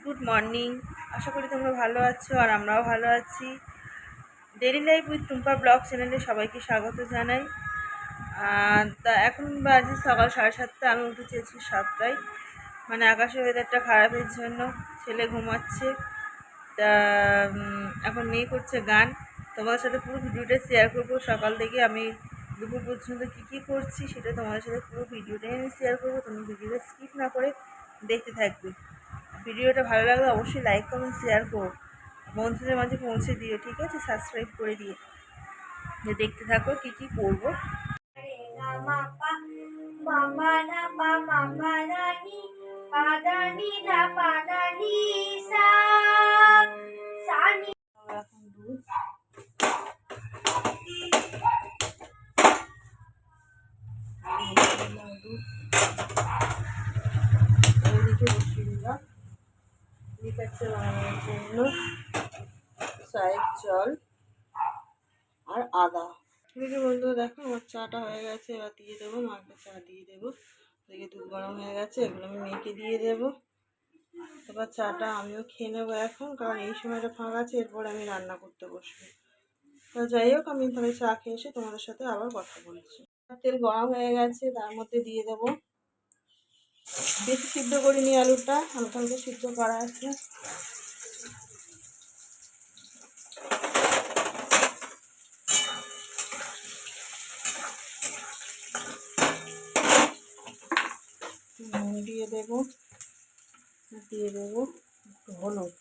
Good morning. আশা করি তোমরা ভালো আছো আর আমরাও ভালো আছি। Daily life with Tumpa blog চ্যানেলে সবাইকে স্বাগত জানাই। তা এখন বাজে সকাল 7:30। আমি উঠে চেয়েছি 7টায়, মানে আকাশের ওয়েদারটা খারাপের জন্য ছেলে ঘুমাচ্ছে। তা এখন মেয়ে করছে গান। তোমাদের সাথে পুরো ভিডিওটা শেয়ার করবো। সকাল থেকে আমি দুপুর পর্যন্ত কী করছি সেটা তোমাদের সাথে পুরো ভিডিওটাই আমি শেয়ার করবো। তুমি ভিডিওটা স্কিপ না করে দেখতে থাকবে। ভিডিওটা ভালো লাগলে অবশ্যই লাইক কমেন্ট শেয়ার করো, বন্ধুদের মাঝে পৌঁছে দিও, ঠিক আছে? সাবস্ক্রাইব করে দিও। দেখতে থাকো কী করবো। এখন দুধ ওইদিকে বসিয়ে দিলাম। লিকাচ্ছে বানানোর জন্য চায়ের জল আর আদা। এদিকে বন্ধুরা দেখো আমার চাটা হয়ে গেছে, এবার দিয়ে দেবো মাকে, চা দিয়ে দেবো। এদিকে দুধ গরম হয়ে গেছে, এগুলো আমি মেয়েকে দিয়ে দেবো। এবার চাটা আমিও খেয়ে নেবো এখন, কারণ এই সময়টা ফাঁকা আছে, এরপর আমি রান্না করতে বসবো। তো যাই হোক, আমি তাহলে চা খেয়ে এসে তোমাদের সাথে আবার কথা বলছি। তেল গরম হয়ে গেছে, তার মধ্যে দিয়ে দেবো, বেশি সিদ্ধ করিনি আলুটা, হালকা হালকা সিদ্ধ করা আছে। দিয়ে দেবো একটু হলুদ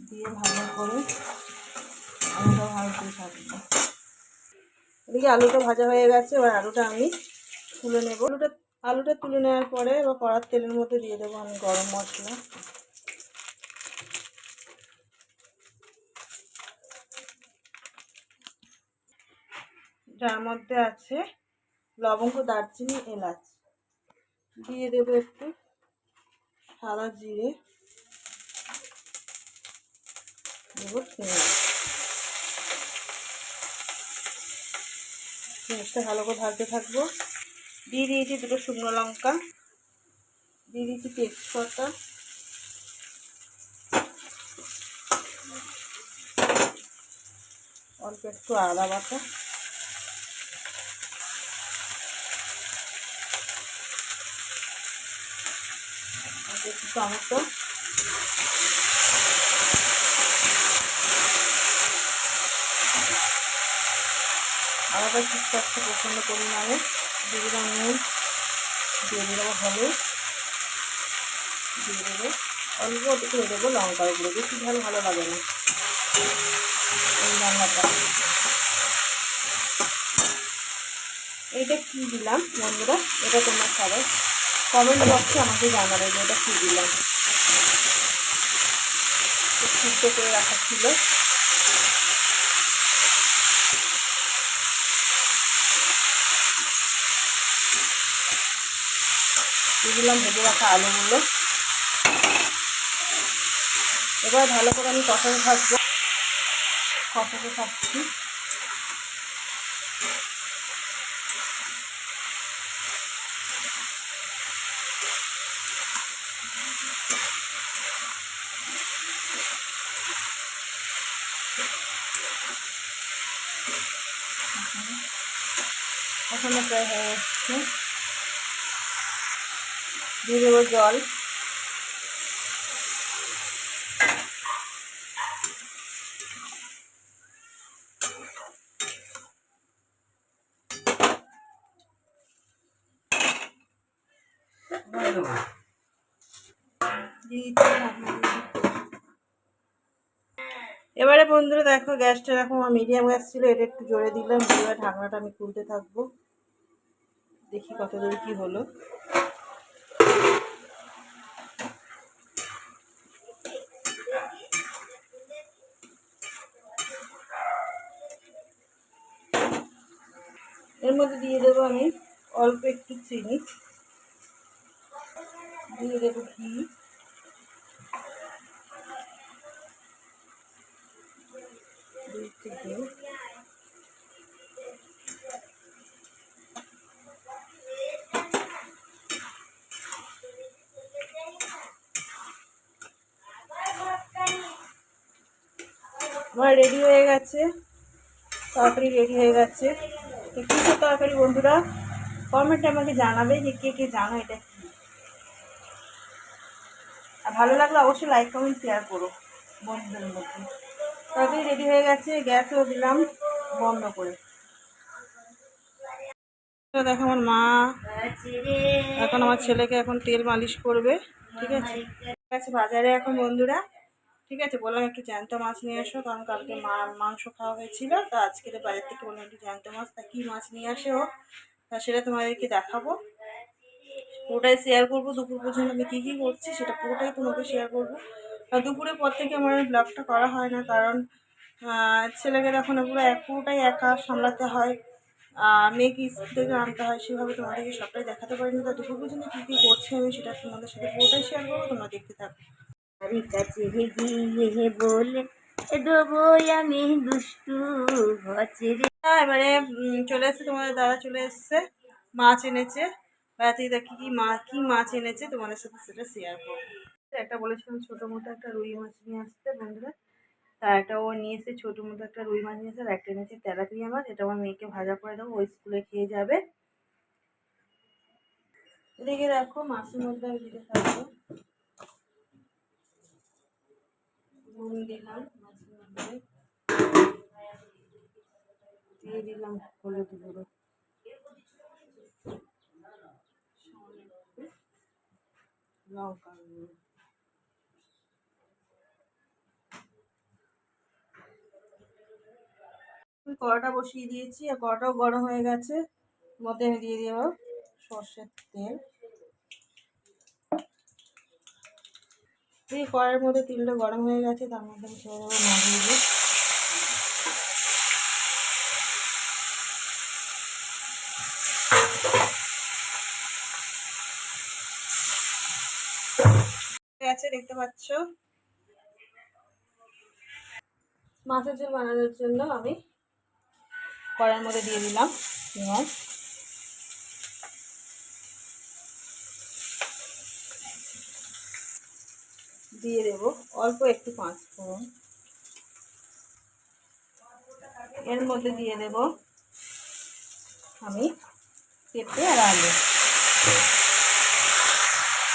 দিয়ে ভালো করে আলুটা ভাজতে থাকবো। এদিকে আলুটা ভাজা হয়ে গেছে, এবার আলুটা আমি তুলে নেব। আলুটা তুলে নেওয়ার পরে এবার কড়ার তেলের মধ্যে দিয়ে দেবো আমি গরম মশলা, যার মধ্যে আছে লবঙ্গ, দারচিনি, এলাচ। দিয়ে দেবো একটু সাদা জিরে, দেবো পেঁয়াজটা ভালো করে ভাজতে থাকবো। দিয়ে দিয়েছি দুটো শুকনো লঙ্কা, দিয়ে দিয়েছি তেজপাতা, অল্প একটু আদা বাটা, একটু টমেটো, আলাদা ঠিকঠাকটা পছন্দ পরিমাণে দিয়ে দিলাম নুন, দিয়ে দিলাম হলুদ, দিয়ে দেবো অল্প একটু দেবো লঙ্কার গুঁড়ো। বেশি ঝাল ভালো লাগে না এই রান্নাটা। এইটা কী দিলাম বন্ধুরা, এটা তোমরা সবাই কমেন্ট বক্সে আমাকে জানাবে যে এটা কী দিলাম। সিদ্ধ করে রাখা ছিল। দিয়ে দিলাম ভেজে রাখা আলুগুলো। এবার ভালো করে আমি কষাতে থাকছি। কষানো প্রায় হয়ে যাচ্ছে, দিয়ে দেবো জল। এবারে বন্ধুরা দেখো, গ্যাসটা এরকম মিডিয়াম গ্যাস ছিল, এটা একটু জোরে দিলাম। এবার ঢাকনাটা আমি খুলতে থাকবো, দেখি কত দূর কি হলো। এর মধ্যে দিয়ে দেবো আমি অল্প একটু চিনি, দিয়ে দেবো ঘি, ঘি আমার রেডি হয়ে গেছে, তরকারি রেডি হয়ে গেছে। তো কিসের তরকারি বন্ধুরা কমেন্টে আমাকে জানাবে যে কে কে জানো এটা কি। আর ভালো লাগলে অবশ্যই লাইক কমেন্ট শেয়ার করো বন্ধুদের মধ্যে। তরকারি রেডি হয়ে গেছে, গ্যাসও দিলাম বন্ধ করে। দেখো আমার মা এখন আমার ছেলেকে এখন তেল মালিশ করবে। ঠিক আছে, ঠিক আছে বাজারে এখন বন্ধুরা। ঠিক আছে, বললাম একটু জ্যান্ত মাছ নিয়ে আসো, কারণ কালকে মাংস খাওয়া হয়েছিল। তো আজকে বাজার থেকে বললাম একটু জ্যান্ত মাছ, তা কী মাছ নিয়ে আসে ও, তা সেটা তোমাদেরকে দেখাবো, পুরোটাই শেয়ার করবো। দুপুর পর্যন্ত আমি কী কী করছি সেটা পুরোটাই তোমাকে শেয়ার করবো। আর দুপুরের পর থেকে আমার ব্লগটা করা হয় না, কারণ ছেলেকে তখন পুরোটাই একা সামলাতে হয়, মেয়েকে স্কুল থেকে আনতে হয়, সেভাবে তোমাদেরকে সবটাই দেখাতে পারিনি। তা দুপুর পর্যন্ত কী কী করছি আমি সেটা তোমাদের সাথে পুরোটাই শেয়ার করবো, তোমরা দেখতে থাকো। কাছে গিয়ে বলে দেবো আমি দুষ্টু ঘরে। এবারে চলে এসছে তোমাদের দাদা, চলে এসছে, মাছ এনেছে রাতে। দেখি কি মাছ এনেছে তোমাদের সাথে সেটা শেয়ার করবো। একটা বলেছিলাম ছোটো মতো একটা রুই মাছ নিয়ে আসতে বন্ধুরা, তা একটা ও নিয়ে এসে ছোটো মতো একটা রুই মাছ নিয়ে এসে, আর একটা এনেছে তেলাপিয়া মাছ। এটা আমার মেয়েকে ভাজা করে দেবো, ওই স্কুলে খেয়ে যাবে। এদিকে দেখো মাছের মধ্যে আমি দিতে থাকবো নুন দিলাম, মাছের মধ্যে দিয়ে দিলাম হলুদ গুঁড়ো, লঙ্কা গুঁড়ো, কড়াটা বসিয়ে দিয়েছি আর কড়াটাও গরম হয়ে গেছে। মধ্যে আমি দিয়ে দেবো সর্ষের তেল। এই কড়াইয়ের মধ্যে তেলটা গরম হয়ে গেছে, তার মধ্যে আমি ছেড়ে দেবো মাছগুলো। আছে দেখতে পাচ্ছ, মাছের ঝোল বানানোর জন্য আমি কড়াইয়ের মধ্যে দিয়ে দিলাম পেঁয়াজ, দিয়ে দেবো অল্প একটু 5 ফোড়ন, এর মধ্যে দিয়ে দেব আমি পেঁপে আর আলু।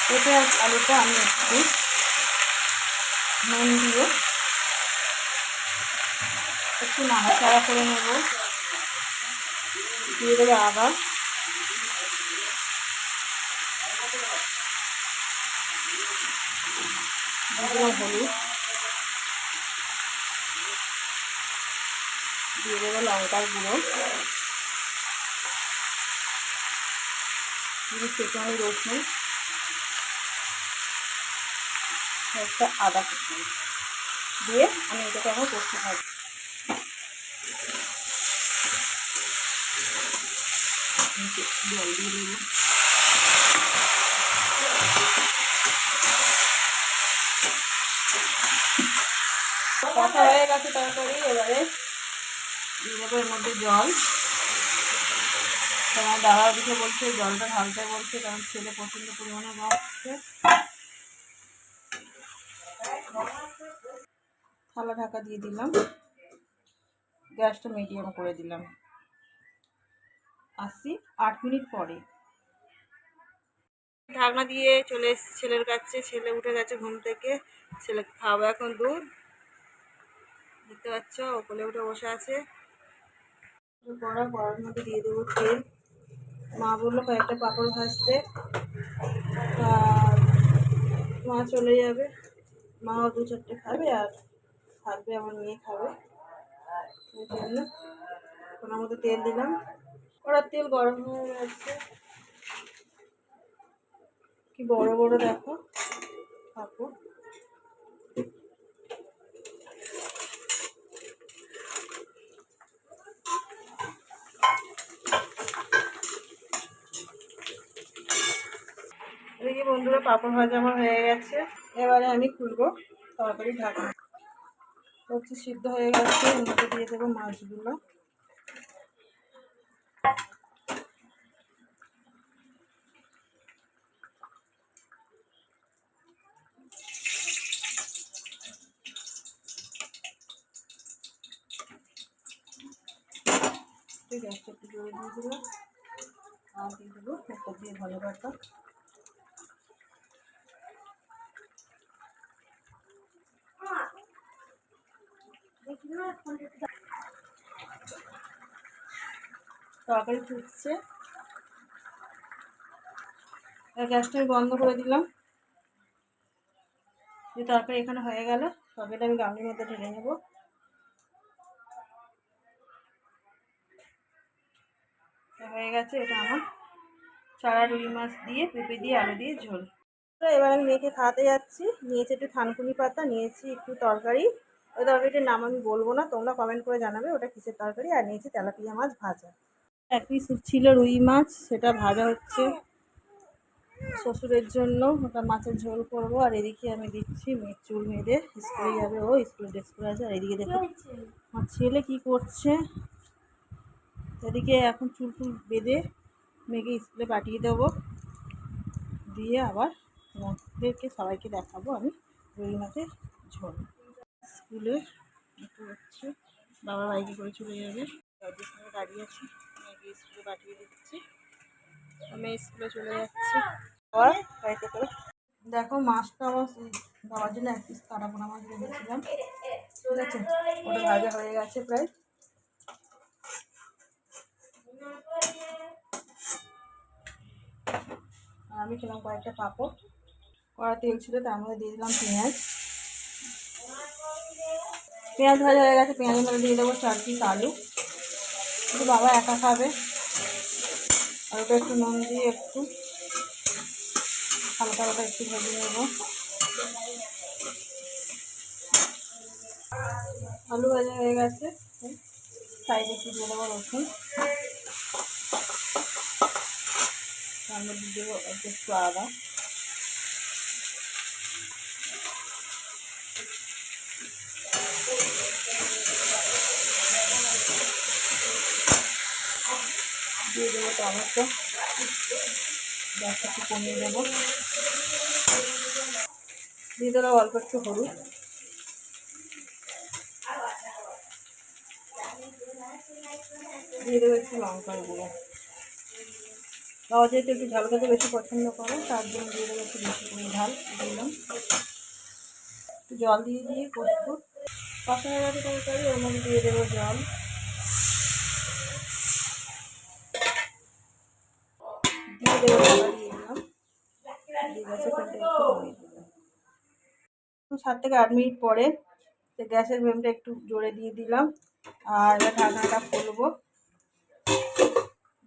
পেঁপে আর আলুটা আমি একটু নুন দিয়ে একটু নাড়াচাড়া করে নেব। দিয়ে দেবো আবার হলুদ, দিয়ে দেবো লঙ্কার গুঁড়ো, দিয়ে সেখানে রসুন, একটা আদা কুচি দিয়ে আমি এটাকে এখন কষতে থাকবো। জল দিয়ে দেবো, কষা হয়ে গেছে তরকারি। এবারে দিয়ে দেবো এর মধ্যে জল। তোমার দাদা দিকে বলছে জলটা ঢালতে বলছে, কারণ ছেলে প্রচণ্ড পরিমাণে খাচ্ছে। থালা ঢাকা দিয়ে দিলাম, গ্যাসটা মিডিয়াম করে দিলাম। আসছি 8 মিনিট পরে। ঢাকনা দিয়ে চলে এসেছি ছেলের কাছে, ছেলে উঠে গেছে ঘুম থেকে। ছেলেকে খাওয়াবো এখন দুধ, দেখতে পাচ্ছ ও কোলে উঠে বসে আছে। কড়ার মধ্যে দিয়ে দেবো তেল। মা বললো কয়েকটা পাঁপড় ভাজতে, আর মা চলে যাবে, মাও 2-4টে খাবে আর থাকবে আমার মেয়ে খাবে, ওই জন্য ওনার মধ্যে তেল দিলাম। ওরা তেল গরম হয়ে গেছে, কি বড় বড় দেখো পাঁপড়। এদিকে বন্ধুরা পাঁপড় ভাজা আমার হয়ে গেছে। এবারে আমি খুলবো তরকারি ঢাকনা। সবজি সিদ্ধ হয়ে গেছে, এর মধ্যে দিয়ে দেবো মাছগুলো। গ্যাসটা একটু জোরে দিয়ে দিলাম আর দিয়ে দেবো উপর দিয়ে ধনে পাতা। তরকারি ফুটছে, গ্যাসটা আমি বন্ধ করে দিলাম। যে তরকারি এখানে হয়ে গেল, তরকারিটা আমি গামলির মধ্যে ঢেলে নেব। হয়ে গেছে, এটা আমার চারা রুই মাছ দিয়ে পেঁপে দিয়ে আলু দিয়ে ঝোল। এবার আমি মেয়েকে খাওয়াতে যাচ্ছি। নিয়েছি একটু থানকুনি পাতা, নিয়েছি একটু তরকারি। ওই তরকারিটার নাম আমি বলবো না, তোমরা কমেন্ট করে জানাবে ওটা কিসের তরকারি। আর নিয়েছি তেলাপিয়া মাছ ভাজা। এক পিস ছিল রুই মাছ, সেটা ভাজা হচ্ছে শ্বশুরের জন্য, ওটা মাছের ঝোল করবো। আর এদিকে আমি দিচ্ছি মেয়ের চুল বেঁধে, স্কুলে যাবে ও, স্কুলে ড্রেস করে আছে। আর এদিকে দেখো আমার ছেলে কি করছে। এদিকে এখন চুল টুল বেঁধে মেয়েকে স্কুলে পাঠিয়ে দেবো, দিয়ে আবার তোমাদেরকে সবাইকে দেখাবো আমি রুই মাছের ঝোল। স্কুলে হচ্ছে বাবা বাইকে করে চলে যাবে, তাদের সঙ্গে দাঁড়িয়ে আছি, মেয়েকে স্কুলে পাঠিয়ে দিচ্ছি। আমি স্কুলে চলে যাচ্ছি আবার বাড়িতে করে। দেখো মাছটা আমার বাবার জন্য এক পিস কাটা পোনা মাছ রেখেছিলাম, ঠিক আছে, ওটা ভাজা হয়ে গেছে প্রায়। আর আমি খেলাম কয়েকটা পাঁপড়। কড়া তেল ছিল, তার মধ্যে দিয়ে দিলাম পেঁয়াজ। পেঁয়াজ ভাজা হয়ে গেছে, পেঁয়াজের মধ্যে দিয়ে দেবো 4 পিস আলু। কিন্তু বাবা একা খাবে, আর ওটা একটু নুন দিয়ে একটু হালকা হালকা একটু ভেজে নেব। আলু ভাজা হয়ে গেছে, সাইডে একটু দিয়ে দেবো রসুন, তার মধ্যে দেবো একটু আদা, দিয়ে দেবো টমেটো, গ্যাসটা একটু কমিয়ে দেবো, দিয়ে দেবো অল্প একটু হলুদ, দিয়ে দেবো একটু লঙ্কার গুঁড়ো। বাবা যেহেতু একটু ঝাল খেতে বেশি পছন্দ করে, তার জন্য দিয়ে দেবো একটু বেশি করে ঝাল দিলাম। একটু জল দিয়ে দিয়ে কষবো, কষা হয়ে গেছে তরকারি, ওর মধ্যে দিয়ে দেবো জল, দিয়ে দেবো ঢাকা দিয়ে দিলাম, দিয়ে গ্যাসের ফ্লেমটা একটু কমিয়ে দিলাম। 7 থেকে 8 মিনিট পরে গ্যাসের ফ্লেমটা একটু জোরে দিয়ে দিলাম, আর এবার ঢাকনাটা খুলবো।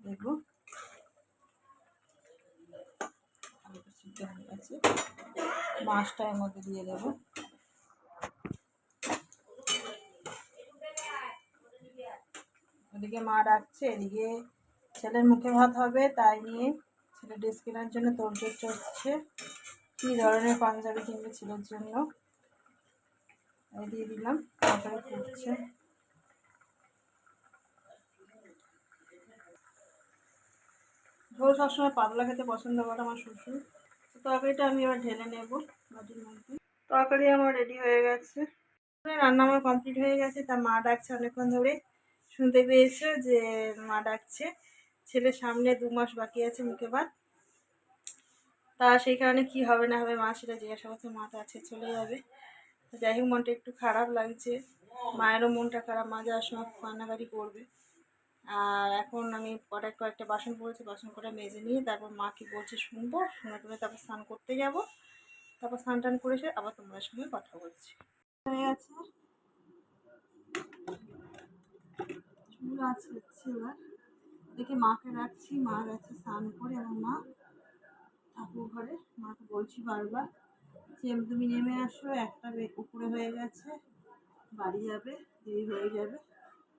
দেখবো আলুটা সিদ্ধ হয়ে গেছে, মাছটা এর মধ্যে দিয়ে দেবো। ওদিকে মা ডাকছে, এদিকে ছেলের মুখে ভাত হবে, তাই নিয়ে ছেলে ড্রেস কেনার জন্য তোড়জোড় চলছে। কী ধরনের পাঞ্জাবি কিনবে ছেলের জন্য, দিয়ে দিলাম, তারপরে ফুটছে। ঝোল সবসময় পাতলা খেতে পছন্দ করে আমার শ্বশুর। তরকারিটা আমি এবার ঢেলে নেব বাটির মধ্যে। তরকারি আমার রেডি হয়ে গেছে, রান্না আমার কমপ্লিট হয়ে গেছে। তা মা ডাকছে অনেকক্ষণ ধরে, শুনতে পেয়েছে যে মা ডাকছে। ছেলের সামনে 2 মাস বাকি আছে মুখে ভাত, তা সেই কারণে কি হবে না হবে মা সেটা জিজ্ঞাসা করছে। মা তো আছে চলে যাবে, যাই হোক মনটা একটু খারাপ লাগছে, মায়েরও মনটা খারাপ, মা যাওয়ার সময় কান্নাকাটি করবে। আর এখন আমি কয়েকটা বাসন পড়েছে, বাসন কটা মেজে নিয়ে তারপর মা কি বলছে শুনবো, শুনে টুনে তারপর স্নান করতে যাব। তারপর স্নান টান করে এসে আবার তোমাদের সঙ্গে কথা বলছি। হয়ে গেছে, চুল আছে হচ্ছে। এবার দেখে মাকে রাখছি, মা গেছে স্নান করে, এবং মা ঠাকুর ঘরে। মাকে বলছি বারবার যে তুমি নেমে আসো, একটা উপরে হয়ে গেছে, বাড়ি যাবে, দেরি হয়ে যাবে।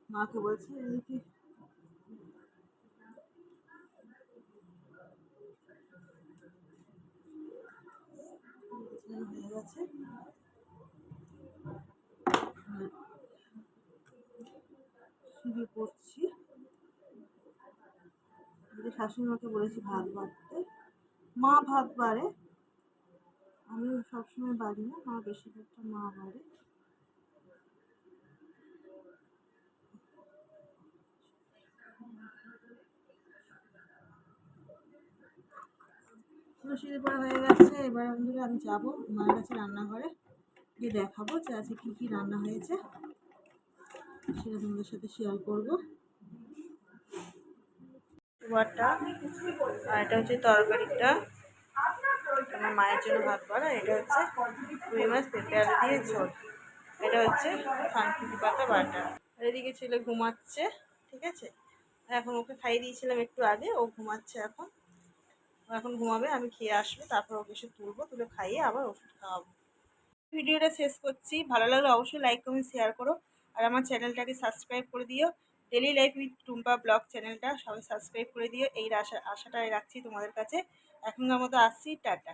মাকে বলছি এদিকে হয়ে গেছে, শুরু করছি। শাশুড়ি মাকে বলেছি ভাত বাড়তে, মা ভাত বাড়ে, আমি সবসময় বাড়ি না, মা বেশিরভাগটা মা বাড়ে। রসিদে পড়া হয়ে গেছে। এবার আমি যাবো মায়ের কাছে রান্নাঘরে গিয়ে দেখাবো যে আজকে কী কী রান্না হয়েছে, সেটা তোমাদের সাথে শেয়ার করবো। খাবারটা আর এটা হচ্ছে তরকারিটা, আমার মায়ের জন্য ভাত করা। এটা হচ্ছে রুই মাছ পেঁপে আলু দিয়ে ঝোল। এটা হচ্ছে থানকুনি পাতা বাটা। আর এদিকে ছেলে ঘুমাচ্ছে, ঠিক আছে। এখন ওকে খাইয়ে দিয়েছিলাম একটু আগে, ও ঘুমাচ্ছে এখন। ও এখন ঘুমাবে, আমি খেয়ে আসলে তারপর ওকে এসে তুলবো, তুলে খাইয়ে আবার ওষুধ খাওয়াবো। ভিডিওটা শেষ করছি, ভালো লাগলে অবশ্যই লাইক কমেন্ট শেয়ার করো, আর আমার চ্যানেলটাকে সাবস্ক্রাইব করে দিও। Daily life with Tumpa blog চ্যানেলটা সবাই সাবস্ক্রাইব করে দিও, এই আশাটাই রাখছি তোমাদের কাছে। এখনকার মতো আসছি, টাটা।